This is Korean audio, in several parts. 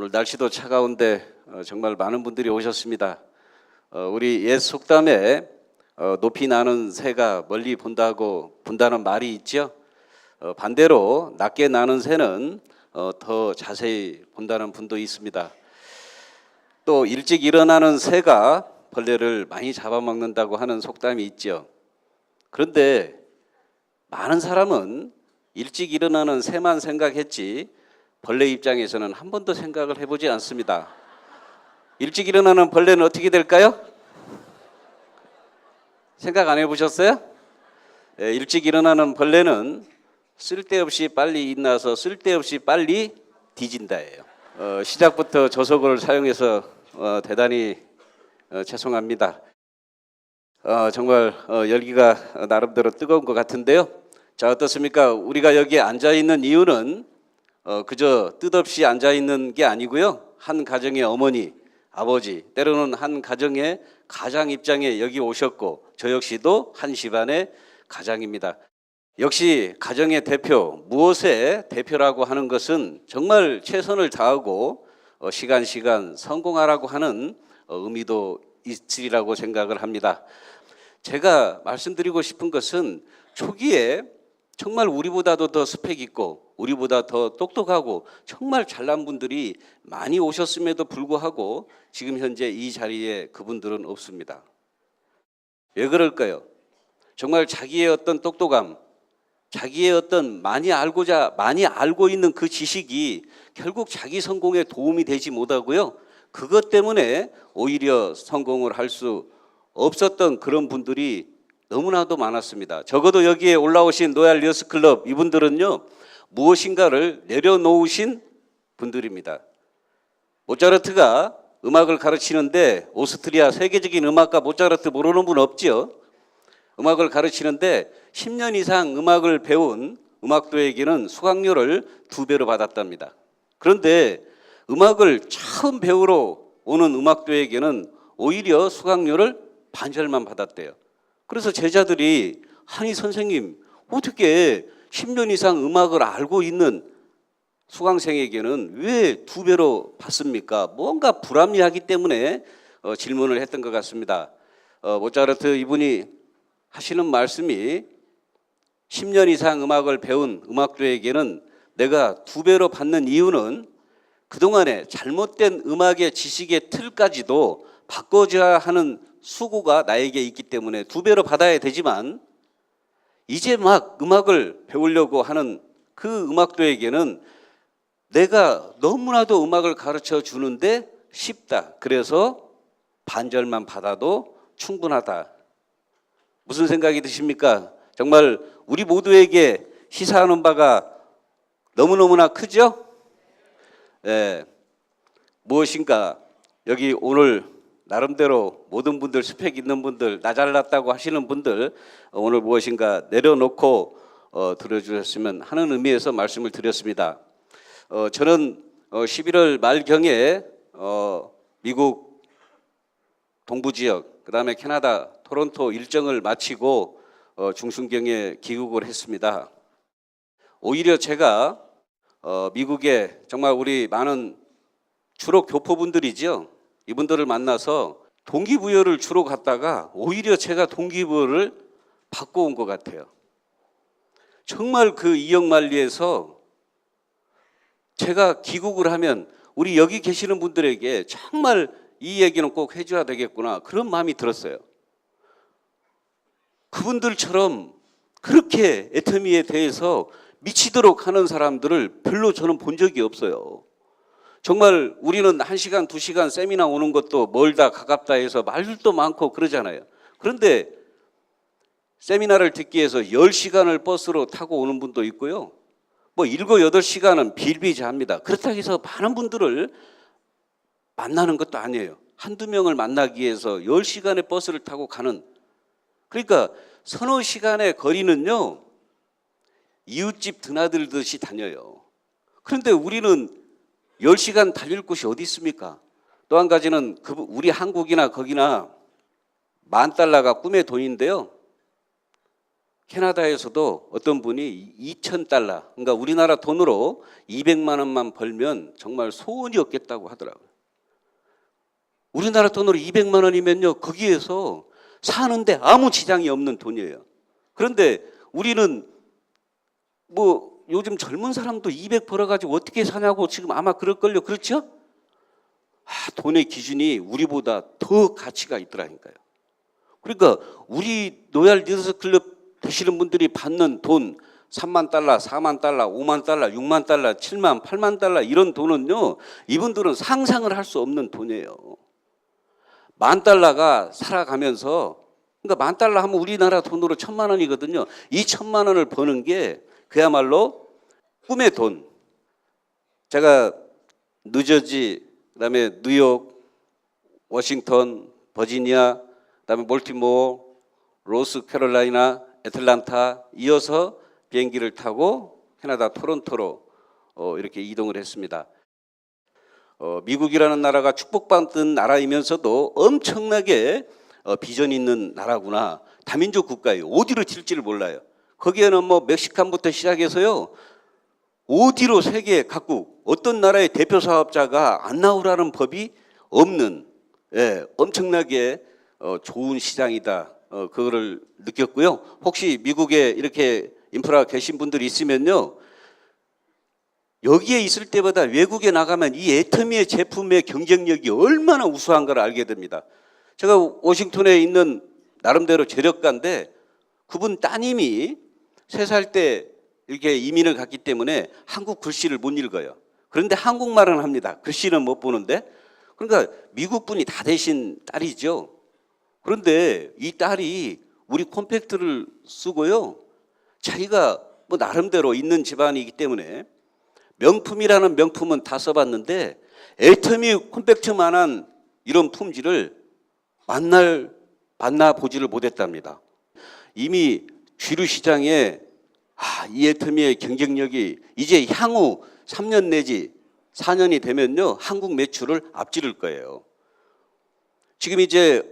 오늘 날씨도 차가운데 정말 많은 분들이 오셨습니다. 우리 옛 속담에 높이 나는 새가 멀리 본다는 말이 있죠. 반대로 낮게 나는 새는 더 자세히 본다는 분도 있습니다. 또 일찍 일어나는 새가 벌레를 많이 잡아먹는다고 하는 속담이 있죠. 그런데 많은 사람은 일찍 일어나는 새만 생각했지 벌레 입장에서는 한 번도 생각을 해보지 않습니다. 일찍 일어나는 벌레는 어떻게 될까요? 생각 안 해보셨어요? 일찍 일어나는 벌레는 쓸데없이 빨리 일어나서 쓸데없이 빨리 뒤진다예요. 시작부터 저속어를 사용해서 대단히 죄송합니다. 정말 열기가 나름대로 뜨거운 것 같은데요. 자, 어떻습니까? 우리가 여기에 앉아 있는 이유는 그저 뜻없이 앉아 있는 게 아니고요. 한 가정의 어머니, 아버지, 때로는 한 가정의 가장 입장에 여기 오셨고 저 역시도 한 집안의 가장입니다. 역시 가정의 대표, 무엇의 대표라고 하는 것은 정말 최선을 다하고 시간 성공하라고 하는 의미도 있으리라고 생각을 합니다. 제가 말씀드리고 싶은 것은 초기에 정말 우리보다도 더 스펙 있고 우리보다 더 똑똑하고 정말 잘난 분들이 많이 오셨음에도 불구하고 지금 현재 이 자리에 그분들은 없습니다. 왜 그럴까요? 정말 자기의 어떤 똑똑함, 자기의 어떤 많이 알고 있는 그 지식이 결국 자기 성공에 도움이 되지 못하고요. 그것 때문에 오히려 성공을 할 수 없었던 그런 분들이 너무나도 많았습니다. 적어도 여기에 올라오신 로얄 리어스 클럽 이분들은요, 무엇인가를 내려놓으신 분들입니다. 모차르트가 음악을 가르치는데 오스트리아 세계적인 음악가 모차르트 모르는 분 없지요? 음악을 가르치는데 10년 이상 음악을 배운 음악도에게는 수강료를 2배로 받았답니다. 그런데 음악을 처음 배우러 오는 음악도에게는 오히려 수강료를 반절만 받았대요. 그래서 제자들이 아니 선생님 어떻게 10년 이상 음악을 알고 있는 수강생에게는 왜 2배로 받습니까? 뭔가 불합리하기 때문에 질문을 했던 것 같습니다. 모차르트 이분이 하시는 말씀이 10년 이상 음악을 배운 음악도에게는 내가 2배로 받는 이유는 그동안에 잘못된 음악의 지식의 틀까지도 바꿔줘야 하는 수고가 나에게 있기 때문에 2배로 받아야 되지만 이제 막 음악을 배우려고 하는 그 음악도에게는 내가 너무나도 음악을 가르쳐 주는데 쉽다. 그래서 반절만 받아도 충분하다. 무슨 생각이 드십니까? 정말 우리 모두에게 시사하는 바가 너무너무나 크죠? 네. 무엇인가 여기 오늘 나름대로 모든 분들 스펙 있는 분들 나 잘났다고 하시는 분들 오늘 무엇인가 내려놓고 들어주셨으면 하는 의미에서 말씀을 드렸습니다. 저는 11월 말경에 미국 동부지역 그다음에 캐나다 토론토 일정을 마치고 중순경에 귀국을 했습니다. 오히려 제가 미국에 정말 우리 많은 주로 교포분들이죠. 이분들을 만나서 동기부여를 주로 갖다가 오히려 제가 동기부여를 받고 온 것 같아요. 정말 그 이역만리에서 제가 귀국을 하면 우리 여기 계시는 분들에게 정말 이 얘기는 꼭 해줘야 되겠구나 그런 마음이 들었어요. 그분들처럼 그렇게 애터미에 대해서 미치도록 하는 사람들을 별로 저는 본 적이 없어요. 정말 우리는 1시간, 2시간 세미나 오는 것도 멀다 가깝다 해서 말도 많고 그러잖아요. 그런데 세미나를 듣기 위해서 10시간을 버스로 타고 오는 분도 있고요. 뭐 7, 8시간은 비일비재합니다. 그렇다고 해서 많은 분들을 만나는 것도 아니에요. 한두 명을 만나기 위해서 10시간의 버스를 타고 가는, 그러니까 서너 시간의 거리는요 이웃집 드나들듯이 다녀요. 그런데 우리는 10시간 달릴 곳이 어디 있습니까? 또 한 가지는 우리 한국이나 거기나 $10,000가 꿈의 돈인데요. 캐나다에서도 어떤 분이 2,000달러, 그러니까 우리나라 돈으로 200만 원만 벌면 정말 소원이 없겠다고 하더라고요. 우리나라 돈으로 200만 원이면요, 거기에서 사는데 아무 지장이 없는 돈이에요. 그런데 우리는 뭐 요즘 젊은 사람도 200 벌어가지고 어떻게 사냐고 지금 아마 그럴걸요. 그렇죠? 돈의 기준이 우리보다 더 가치가 있더라니까요. 그러니까 우리 로얄 리더스 클럽 되시는 분들이 받는 돈 3만 달러, 4만 달러, 5만 달러, 6만 달러, 7만, 8만 달러 이런 돈은요, 이분들은 상상을 할 수 없는 돈이에요. 10,000달러가 살아가면서, 그러니까 10,000달러 하면 우리나라 돈으로 1,000만 원이거든요. 이 1,000만 원을 버는 게 그야말로 꿈의 돈. 제가 뉴저지, 그다음에 뉴욕, 워싱턴, 버지니아, 그다음에 몰티모어, 로스캐롤라이나, 애틀란타 이어서 비행기를 타고 캐나다 토론토로 이렇게 이동을 했습니다. 미국이라는 나라가 축복받은 나라이면서도 엄청나게 비전 있는 나라구나. 다민족 국가예요. 어디로 튈지를 몰라요. 거기에는 뭐 멕시칸부터 시작해서요, 어디로 세계 각국 어떤 나라의 대표 사업자가 안 나오라는 법이 없는, 엄청나게 좋은 시장이다. 그거를 느꼈고요. 혹시 미국에 이렇게 인프라 계신 분들이 있으면요, 여기에 있을 때보다 외국에 나가면 이 애터미의 제품의 경쟁력이 얼마나 우수한 걸 알게 됩니다. 제가 워싱턴에 있는 나름대로 재력가인데 그분 따님이 3살 때 이렇게 이민을 갔기 때문에 한국 글씨를 못 읽어요. 그런데 한국말은 합니다. 글씨는 못 보는데. 그러니까 미국 분이 다 되신 딸이죠. 그런데 이 딸이 우리 컴팩트를 쓰고요, 자기가 뭐 나름대로 있는 집안이기 때문에 명품이라는 명품은 다 써봤는데 애터미 컴팩트만한 이런 품질을 만나보지를 못했답니다. 이미 주류 시장에 이 애터미의 경쟁력이 이제 향후 3년 내지 4년이 되면요, 한국 매출을 앞지를 거예요. 지금 이제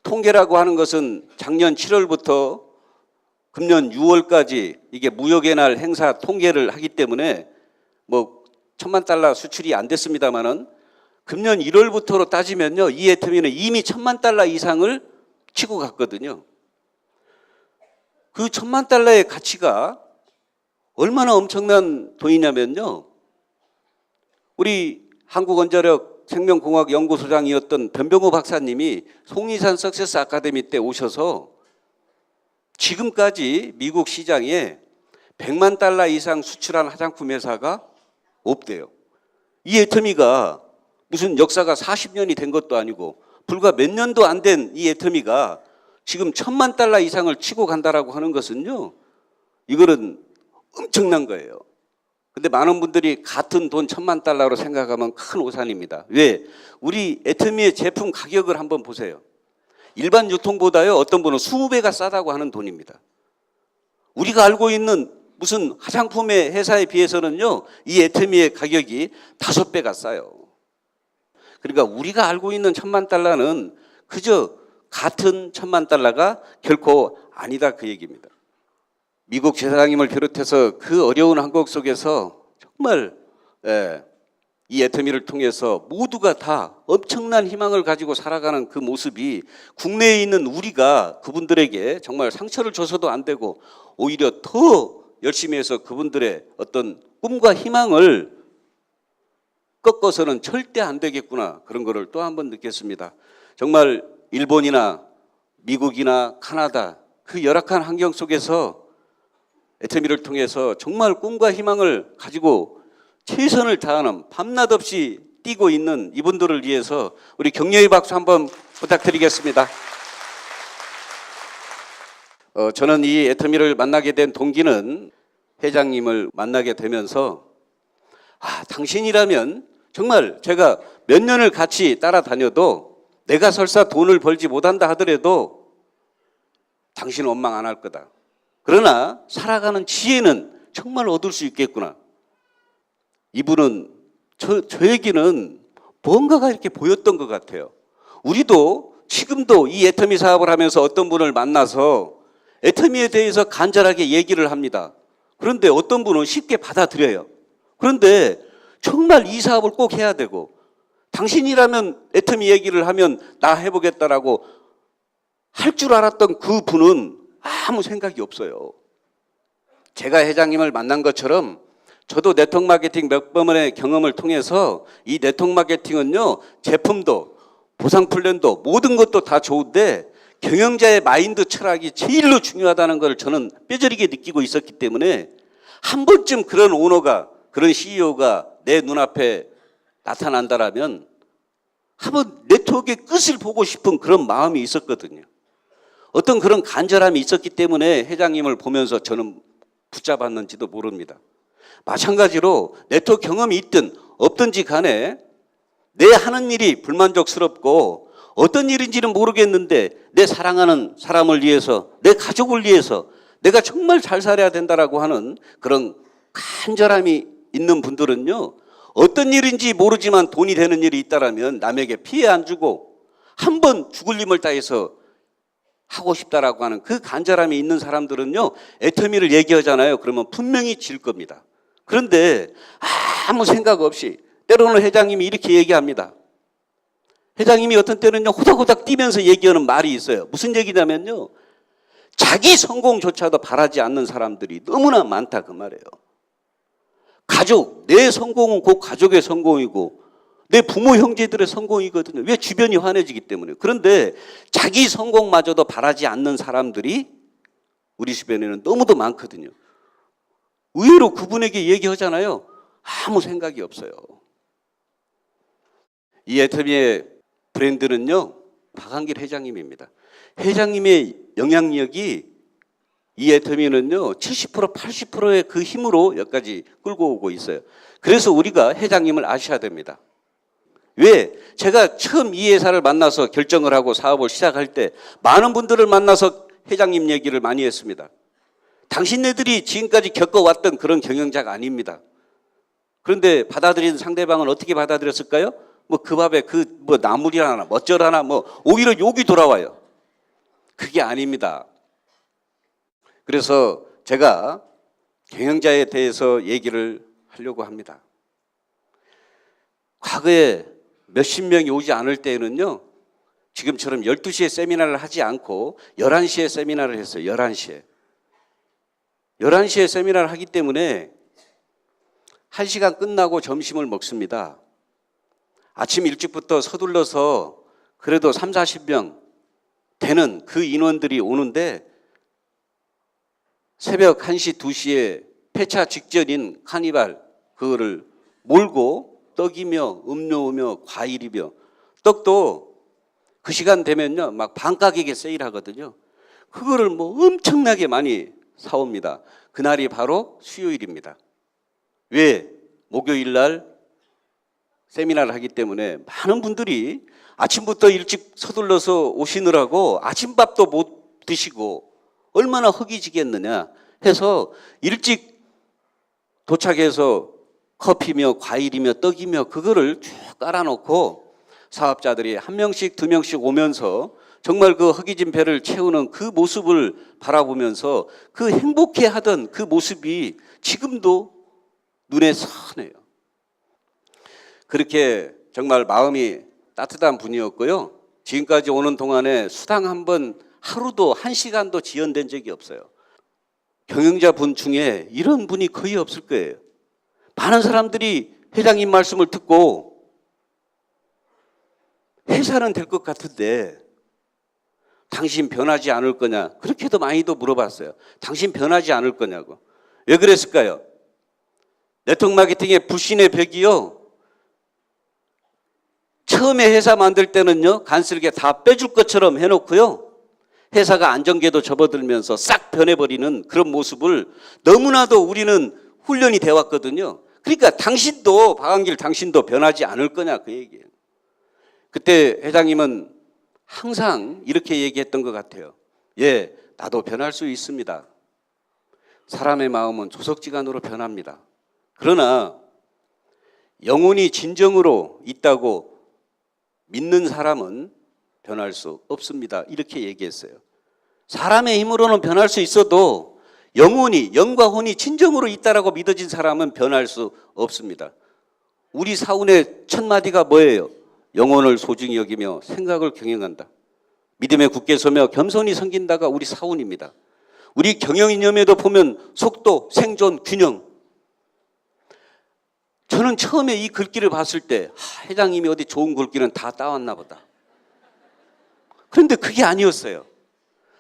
통계라고 하는 것은 작년 7월부터 금년 6월까지 이게 무역의 날 행사 통계를 하기 때문에 뭐 1,000만 달러 수출이 안 됐습니다만은 금년 1월부터로 따지면요, 이 애터미는 이미 1,000만 달러 이상을 치고 갔거든요. 그 1,000만 달러의 가치가 얼마나 엄청난 돈이냐면요, 우리 한국원자력 생명공학연구소장이었던 변병호 박사님이 송리산 석세스 아카데미 때 오셔서 지금까지 미국 시장에 100만 달러 이상 수출한 화장품 회사가 없대요. 이 애터미가 무슨 역사가 40년이 된 것도 아니고 불과 몇 년도 안 된 이 애터미가 지금 1,000만 달러 이상을 치고 간다라고 하는 것은요, 이거는 엄청난 거예요. 근데 많은 분들이 같은 돈 1,000만 달러로 생각하면 큰 오산입니다. 왜? 우리 애터미의 제품 가격을 한번 보세요. 일반 유통보다요, 어떤 분은 20배가 싸다고 하는 돈입니다. 우리가 알고 있는 무슨 화장품의 회사에 비해서는요, 이 애터미의 가격이 5배가 싸요. 그러니까 우리가 알고 있는 1,000만 달러는 그저 같은 1,000만 달러가 결코 아니다, 그 얘기입니다. 미국 제사장님을 비롯해서 그 어려운 한국 속에서 정말 이 애터미를 통해서 모두가 다 엄청난 희망을 가지고 살아가는 그 모습이 국내에 있는 우리가 그분들에게 정말 상처를 줘서도 안 되고 오히려 더 열심히 해서 그분들의 어떤 꿈과 희망을 꺾어서는 절대 안 되겠구나, 그런 거를 또 한 번 느꼈습니다. 정말 일본이나 미국이나 카나다 그 열악한 환경 속에서 애터미를 통해서 정말 꿈과 희망을 가지고 최선을 다하는, 밤낮 없이 뛰고 있는 이분들을 위해서 우리 격려의 박수 한번 부탁드리겠습니다. 저는 이 애터미를 만나게 된 동기는 회장님을 만나게 되면서 당신이라면 정말 제가 몇 년을 같이 따라다녀도 내가 설사 돈을 벌지 못한다 하더라도 당신은 원망 안 할 거다. 그러나 살아가는 지혜는 정말 얻을 수 있겠구나. 이분은 저에게는 뭔가가 이렇게 보였던 것 같아요. 우리도 지금도 이 애터미 사업을 하면서 어떤 분을 만나서 애터미에 대해서 간절하게 얘기를 합니다. 그런데 어떤 분은 쉽게 받아들여요. 그런데 정말 이 사업을 꼭 해야 되고, 당신이라면 애터미 얘기를 하면 나 해보겠다라고 할 줄 알았던 그 분은 아무 생각이 없어요. 제가 회장님을 만난 것처럼 저도 네트워크 마케팅 몇 번의 경험을 통해서 이 네트워크 마케팅은요, 제품도 보상 플랜도 모든 것도 다 좋은데 경영자의 마인드 철학이 제일로 중요하다는 걸 저는 뼈저리게 느끼고 있었기 때문에 한 번쯤 그런 오너가, 그런 CEO가 내 눈앞에 나타난다라면 한번 네트워크의 끝을 보고 싶은 그런 마음이 있었거든요. 어떤 그런 간절함이 있었기 때문에 회장님을 보면서 저는 붙잡았는지도 모릅니다. 마찬가지로 네트워크 경험이 있든 없든지 간에 내 하는 일이 불만족스럽고 어떤 일인지는 모르겠는데 내 사랑하는 사람을 위해서, 내 가족을 위해서 내가 정말 잘 살아야 된다라고 하는 그런 간절함이 있는 분들은요, 어떤 일인지 모르지만 돈이 되는 일이 있다라면 남에게 피해 안 주고 한번 죽을 힘을 다해서 하고 싶다라고 하는 그 간절함이 있는 사람들은요, 애터미를 얘기하잖아요. 그러면 분명히 질 겁니다. 그런데 아무 생각 없이 때로는 회장님이 이렇게 얘기합니다. 회장님이 어떤 때는요, 호닥호닥 뛰면서 얘기하는 말이 있어요. 무슨 얘기냐면요, 자기 성공조차도 바라지 않는 사람들이 너무나 많다 그 말이에요. 가족, 내 성공은 곧 가족의 성공이고 내 부모 형제들의 성공이거든요. 왜? 주변이 환해지기 때문에. 그런데 자기 성공마저도 바라지 않는 사람들이 우리 주변에는 너무도 많거든요. 의외로 그분에게 얘기하잖아요. 아무 생각이 없어요. 이 애터미의 브랜드는요, 박한길 회장님입니다. 회장님의 영향력이 이 애터미는요 70% 80%의 그 힘으로 여기까지 끌고 오고 있어요. 그래서 우리가 회장님을 아셔야 됩니다. 왜? 제가 처음 이 회사를 만나서 결정을 하고 사업을 시작할 때 많은 분들을 만나서 회장님 얘기를 많이 했습니다. 당신네들이 지금까지 겪어왔던 그런 경영자가 아닙니다. 그런데 받아들인 상대방은 어떻게 받아들였을까요? 뭐 그 밥에 그 뭐 나물이라나 멋져라나 뭐 오히려 욕이 돌아와요. 그게 아닙니다. 그래서 제가 경영자에 대해서 얘기를 하려고 합니다. 과거에 몇십 명이 오지 않을 때에는요, 지금처럼 12시에 세미나를 하지 않고 11시에 세미나를 했어요. 11시에. 11시에 세미나를 하기 때문에 1시간 끝나고 점심을 먹습니다. 아침 일찍부터 서둘러서 그래도 3, 40명 되는 그 인원들이 오는데 새벽 1시, 2시에 폐차 직전인 카니발 그거를 몰고 떡이며 음료며 과일이며, 떡도 그 시간 되면요 막 반가격에 세일하거든요. 그거를 뭐 엄청나게 많이 사옵니다. 그날이 바로 수요일입니다. 왜? 목요일 날 세미나를 하기 때문에 많은 분들이 아침부터 일찍 서둘러서 오시느라고 아침밥도 못 드시고 얼마나 허기지겠느냐 해서 일찍 도착해서 커피며 과일이며 떡이며 그거를 쭉 깔아놓고 사업자들이 한 명씩 두 명씩 오면서 정말 그 허기진 배를 채우는 그 모습을 바라보면서 그 행복해하던 그 모습이 지금도 눈에 선해요. 그렇게 정말 마음이 따뜻한 분이었고요. 지금까지 오는 동안에 수당 한 번 하루도 1시간도 지연된 적이 없어요. 경영자 분 중에 이런 분이 거의 없을 거예요. 많은 사람들이 회장님 말씀을 듣고 회사는 될 것 같은데 당신 변하지 않을 거냐, 그렇게도 많이도 물어봤어요. 당신 변하지 않을 거냐고. 왜 그랬을까요? 네트워크 마케팅의 불신의 벽이요, 처음에 회사 만들 때는요 간쓸게 다 빼줄 것처럼 해놓고요, 회사가 안정궤도 접어들면서 싹 변해버리는 그런 모습을 너무나도 우리는 훈련이 되어 왔거든요. 그러니까 당신도, 박한길 당신도 변하지 않을 거냐 그 얘기예요. 그때 회장님은 항상 이렇게 얘기했던 것 같아요. 예, 나도 변할 수 있습니다. 사람의 마음은 조석지간으로 변합니다. 그러나 영혼이 진정으로 있다고 믿는 사람은 변할 수 없습니다. 이렇게 얘기했어요. 사람의 힘으로는 변할 수 있어도 영혼이, 영과 혼이 진정으로 있다라고 믿어진 사람은 변할 수 없습니다. 우리 사운의 첫 마디가 뭐예요? 영혼을 소중히 여기며 생각을 경영한다. 믿음에 굳게 서며 겸손히 섬긴다가 우리 사운입니다. 우리 경영이념에도 보면 속도, 생존, 균형. 저는 처음에 이 글귀를 봤을 때 회장님이 어디 좋은 글귀는 다 따왔나 보다. 그런데 그게 아니었어요.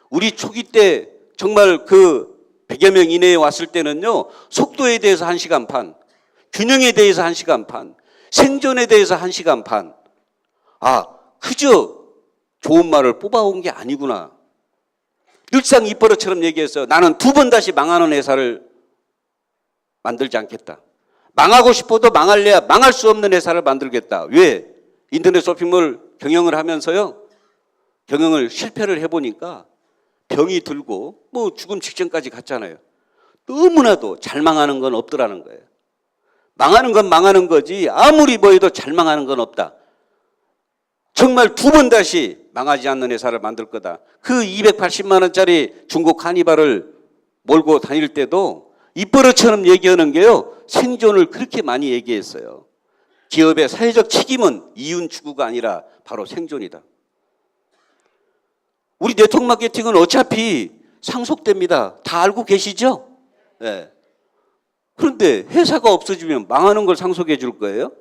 우리 초기 때 정말 그 100여 명 이내에 왔을 때는요, 속도에 대해서 1시간 반, 균형에 대해서 1시간 반, 생존에 대해서 1시간 반. 아, 그저 좋은 말을 뽑아온 게 아니구나. 늘상 입버릇처럼 얘기했어요. 나는 2번 다시 망하는 회사를 만들지 않겠다. 망하고 싶어도 망할래야 망할 수 없는 회사를 만들겠다. 왜? 인터넷 쇼핑몰 경영을 하면서요, 경영을 실패를 해보니까 병이 들고 뭐 죽음 직전까지 갔잖아요. 너무나도 잘 망하는 건 없더라는 거예요. 망하는 건 망하는 거지 아무리 뭐 해도 잘 망하는 건 없다. 정말 2번 다시 망하지 않는 회사를 만들 거다. 그 280만 원짜리 중국 카니발을 몰고 다닐 때도 입버릇처럼 얘기하는 게요, 생존을 그렇게 많이 얘기했어요. 기업의 사회적 책임은 이윤 추구가 아니라 바로 생존이다. 우리 네트워크 마케팅은 어차피 상속됩니다. 다 알고 계시죠? 네. 그런데 회사가 없어지면 망하는 걸 상속해 줄 거예요?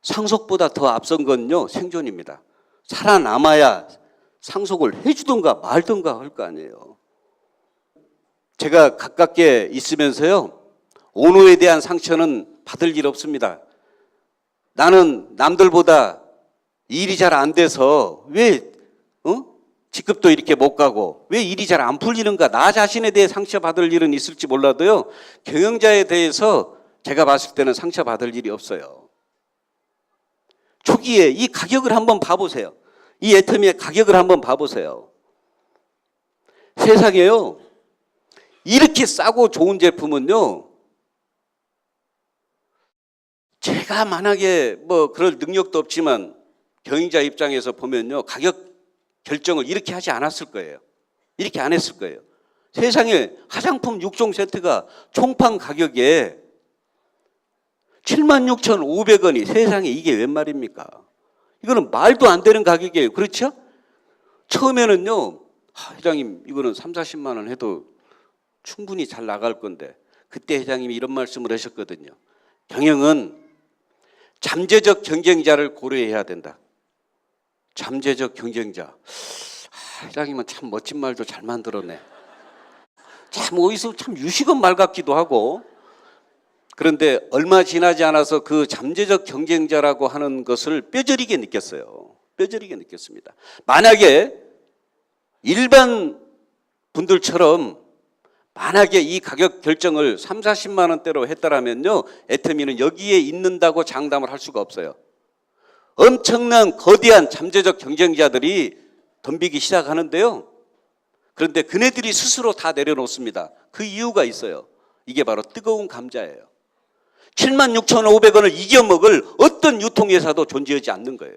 상속보다 더 앞선 건요, 생존입니다. 살아남아야 상속을 해주든가 말든가 할 거 아니에요. 제가 가깝게 있으면서요, 온호에 대한 상처는 받을 일 없습니다. 나는 남들보다 일이 잘 안 돼서 왜 직급도 이렇게 못 가고 왜 일이 잘 안 풀리는가, 나 자신에 대해 상처받을 일은 있을지 몰라도요, 경영자에 대해서 제가 봤을 때는 상처받을 일이 없어요. 초기에 이 가격을 한번 봐보세요. 이 애터미의 가격을 한번 봐보세요. 세상에요, 이렇게 싸고 좋은 제품은요, 제가 만약에 뭐 그럴 능력도 없지만 경영자 입장에서 보면요, 가격 결정을 이렇게 하지 않았을 거예요. 이렇게 안 했을 거예요. 세상에 화장품 6종 세트가 총판 가격에 76,500원이 세상에 이게 웬 말입니까? 이거는 말도 안 되는 가격이에요. 그렇죠? 처음에는요, 회장님 이거는 3, 40만 원 해도 충분히 잘 나갈 건데, 그때 회장님이 이런 말씀을 하셨거든요. 경영은 잠재적 경쟁자를 고려해야 된다. 잠재적 경쟁자. 회장님은 참 멋진 말도 잘 만들었네. 참 어디서 참 유식한 말 같기도 하고. 그런데 얼마 지나지 않아서 그 잠재적 경쟁자라고 하는 것을 뼈저리게 느꼈어요. 뼈저리게 느꼈습니다. 만약에 일반 분들처럼 만약에 이 가격 결정을 3, 40만 원대로 했더라면요, 애터미는 여기에 있는다고 장담을 할 수가 없어요. 엄청난 거대한 잠재적 경쟁자들이 덤비기 시작하는데요, 그런데 그네들이 스스로 다 내려놓습니다. 그 이유가 있어요. 이게 바로 뜨거운 감자예요. 76,500원을 이겨먹을 어떤 유통회사도 존재하지 않는 거예요.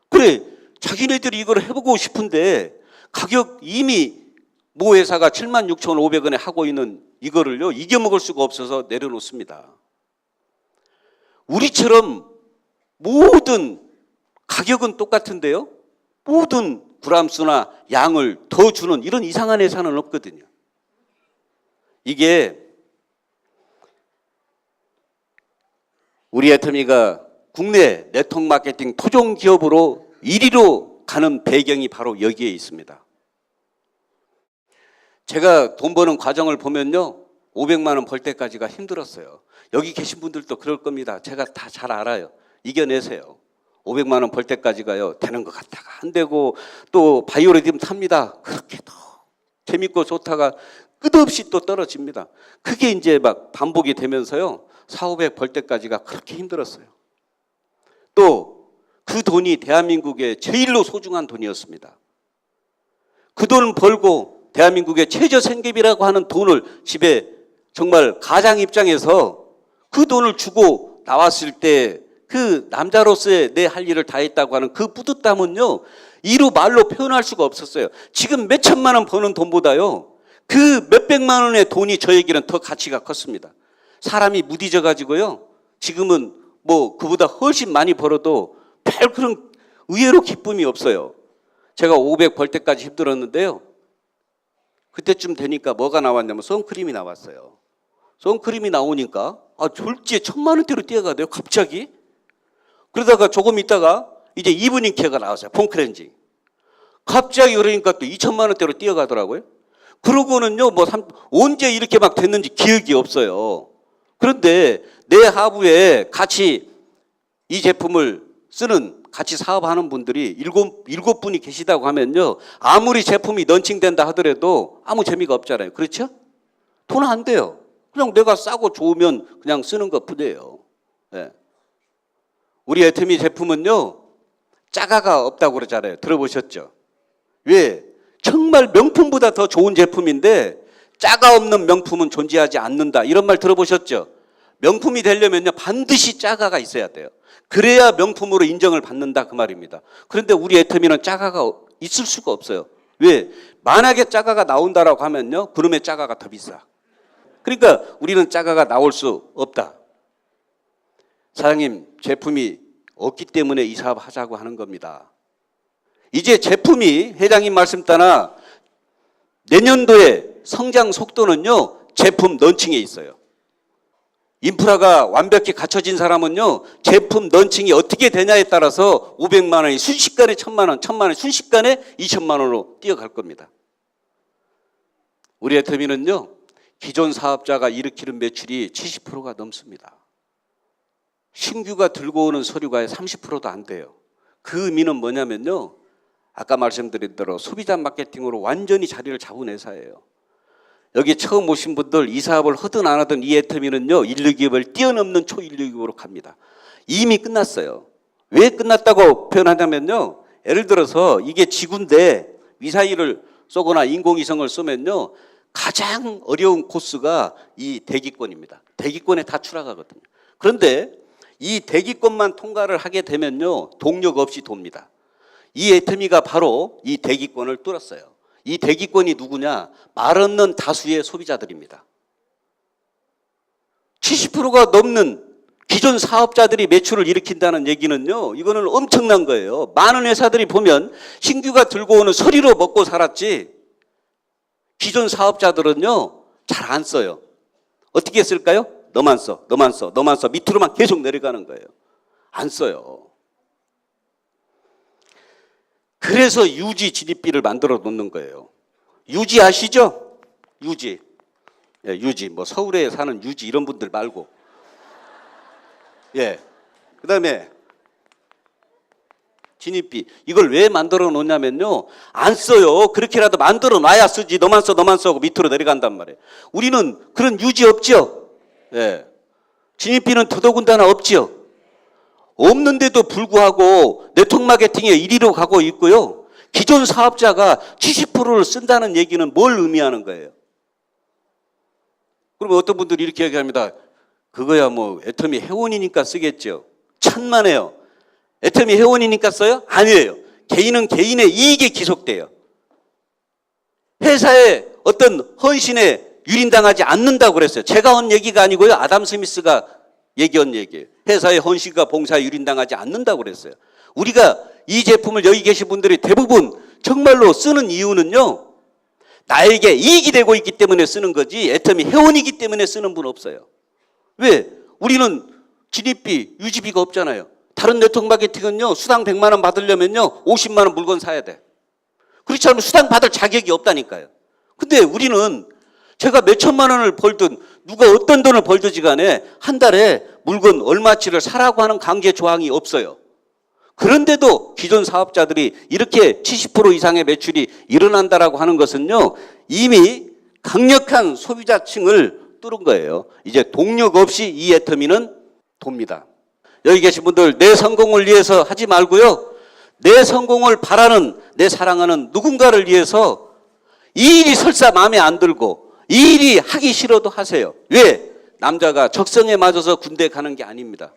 그래, 자기네들이 이걸 해보고 싶은데 가격 이미 모 회사가 76,500원에 하고 있는 이거를요, 이겨먹을 수가 없어서 내려놓습니다. 우리처럼 모든 가격은 똑같은데요, 모든 그람수나 양을 더 주는 이런 이상한 회사는 없거든요. 이게 우리 애터미가 국내 네트워크 마케팅 토종 기업으로 1위로 가는 배경이 바로 여기에 있습니다. 제가 돈 버는 과정을 보면요, 500만 원 벌 때까지가 힘들었어요. 여기 계신 분들도 그럴 겁니다. 제가 다 잘 알아요. 이겨내세요. 500만 원 벌 때까지가요, 되는 것 같다가 안 되고, 또 바이오리듬 탑니다. 그렇게 더 재밌고 좋다가 끝없이 또 떨어집니다. 그게 이제 막 반복이 되면서요, 400, 500 벌 때까지가 그렇게 힘들었어요. 또 그 돈이 대한민국의 제일로 소중한 돈이었습니다. 그 돈을 벌고 대한민국의 최저생계비라고 하는 돈을 집에 정말 가장 입장에서 그 돈을 주고 나왔을 때 그 남자로서의 내 할 일을 다 했다고 하는 그 뿌듯함은요, 이루 말로 표현할 수가 없었어요. 지금 몇 천만 원 버는 돈보다요, 그 몇백만 원의 돈이 저에게는 더 가치가 컸습니다. 사람이 무디져 가지고요, 지금은 뭐 그보다 훨씬 많이 벌어도 별 그런 의외로 기쁨이 없어요. 제가 500 벌 때까지 힘들었는데요, 그때쯤 되니까 뭐가 나왔냐면 선크림이 나왔어요. 선크림이 나오니까 졸지에 1000만 원대로 뛰어가대요, 갑자기. 그러다가 조금 있다가 이제 이브닝 케어가 나왔어요, 폼클렌징. 갑자기 그러니까 또 2000만 원대로 뛰어가더라고요. 그러고는요, 언제 이렇게 막 됐는지 기억이 없어요. 그런데 내 하부에 같이 이 제품을 쓰는, 같이 사업하는 분들이 일곱 분이 계시다고 하면요, 아무리 제품이 런칭된다 하더라도 아무 재미가 없잖아요. 그렇죠? 돈 안 돼요. 그냥 내가 싸고 좋으면 그냥 쓰는 것 뿐이에요. 네. 우리 애터미 제품은요, 짜가가 없다고 그러잖아요. 들어보셨죠? 왜? 정말 명품보다 더 좋은 제품인데 짜가 없는 명품은 존재하지 않는다, 이런 말 들어보셨죠? 명품이 되려면요, 반드시 짜가가 있어야 돼요. 그래야 명품으로 인정을 받는다, 그 말입니다. 그런데 우리 애터미는 짜가가 있을 수가 없어요. 왜? 만약에 짜가가 나온다라고 하면요, 그놈의 짜가가 더 비싸. 그러니까 우리는 짜가가 나올 수 없다. 사장님, 제품이 없기 때문에 이 사업 하자고 하는 겁니다. 이제 제품이 회장님 말씀 따라 내년도에 성장 속도는요, 제품 런칭에 있어요. 인프라가 완벽히 갖춰진 사람은요, 제품 런칭이 어떻게 되냐에 따라서 500만 원이 순식간에 1000만 원, 1000만 원 순식간에 2000만 원으로 뛰어갈 겁니다. 우리 애터미는요, 기존 사업자가 일으키는 매출이 70%가 넘습니다. 신규가 들고 오는 서류가 30%도 안 돼요. 그 의미는 뭐냐면요, 아까 말씀드린 대로 소비자 마케팅으로 완전히 자리를 잡은 회사예요. 여기 처음 오신 분들, 이 사업을 하든 안 하든 이 애터미는요, 인류기업을 뛰어넘는 초인류기업으로 갑니다. 이미 끝났어요. 왜 끝났다고 표현하냐면요, 예를 들어서 이게 지구인데 미사일을 쏘거나 인공위성을 쏘면요, 가장 어려운 코스가 이 대기권입니다. 대기권에 다 추락하거든요. 그런데 이 대기권만 통과를 하게 되면요, 동력 없이 돕니다. 이 애터미가 바로 이 대기권을 뚫었어요. 이 대기권이 누구냐? 말 없는 다수의 소비자들입니다. 70%가 넘는 기존 사업자들이 매출을 일으킨다는 얘기는요, 이거는 엄청난 거예요. 많은 회사들이 보면 신규가 들고 오는 서리로 먹고 살았지, 기존 사업자들은요, 잘 안 써요. 어떻게 쓸까요? 너만 써, 너만 써, 너만 써. 밑으로만 계속 내려가는 거예요. 안 써요. 그래서 유지 진입비를 만들어 놓는 거예요. 유지 아시죠? 유지. 예, 유지. 뭐 서울에 사는 유지 이런 분들 말고. 예. 그 다음에 진입비. 이걸 왜 만들어 놓냐면요, 안 써요. 그렇게라도 만들어 놔야 쓰지. 너만 써, 너만 써 하고 밑으로 내려간단 말이에요. 우리는 그런 유지 없죠? 예. 진입비는 더더군다나 없죠? 없는데도 불구하고 네트워크 마케팅에 1위로 가고 있고요. 기존 사업자가 70%를 쓴다는 얘기는 뭘 의미하는 거예요? 그러면 어떤 분들이 이렇게 얘기합니다. 그거야 뭐 애터미 회원이니까 쓰겠죠. 천만에요. 애터미 회원이니까 써요? 아니에요. 개인은 개인의 이익에 기속돼요. 회사에 어떤 헌신에 유린당하지 않는다고 그랬어요. 제가 한 얘기가 아니고요, 아담 스미스가 얘기한 얘기예요. 회사의 헌신과 봉사에 유린당하지 않는다고 그랬어요. 우리가 이 제품을 여기 계신 분들이 대부분 정말로 쓰는 이유는요, 나에게 이익이 되고 있기 때문에 쓰는 거지 애터미 회원이기 때문에 쓰는 분 없어요. 왜? 우리는 진입비, 유지비가 없잖아요. 다른 네트워크 마케팅은요, 수당 100만 원 받으려면요 50만 원 물건 사야 돼. 그렇지 않으면 수당 받을 자격이 없다니까요. 근데 우리는 제가 몇 천만 원을 벌든 누가 어떤 돈을 벌든지 간에 한 달에 물건 얼마치를 사라고 하는 강제 조항이 없어요. 그런데도 기존 사업자들이 이렇게 70% 이상의 매출이 일어난다라고 하는 것은요, 이미 강력한 소비자층을 뚫은 거예요. 이제 동력 없이 이 애터미는 돕니다. 여기 계신 분들, 내 성공을 위해서 하지 말고요, 내 성공을 바라는, 내 사랑하는 누군가를 위해서 이 일이 설사 마음에 안 들고 이 일이 하기 싫어도 하세요. 왜? 남자가 적성에 맞아서 군대 가는 게 아닙니다.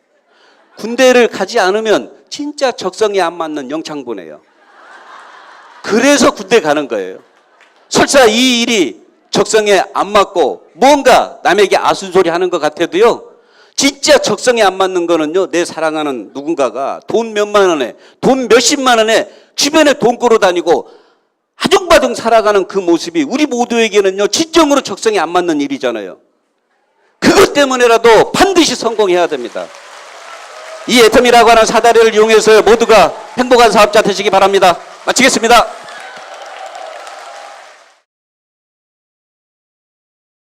군대를 가지 않으면 진짜 적성에 안 맞는 영창 보내요. 그래서 군대 가는 거예요. 설사 이 일이 적성에 안 맞고 뭔가 남에게 아순소리 하는 것 같아도요, 진짜 적성에 안 맞는 거는요, 내 사랑하는 누군가가 돈 몇만 원에, 돈 몇십만 원에 주변에 돈 꾸러 다니고 아둥바둥 살아가는 그 모습이 우리 모두에게는요, 진정으로 적성에 안 맞는 일이잖아요. 그것 때문에라도 반드시 성공해야 됩니다. 이 애텀이라고 하는 사다리를 이용해서 모두가 행복한 사업자 되시기 바랍니다. 마치겠습니다.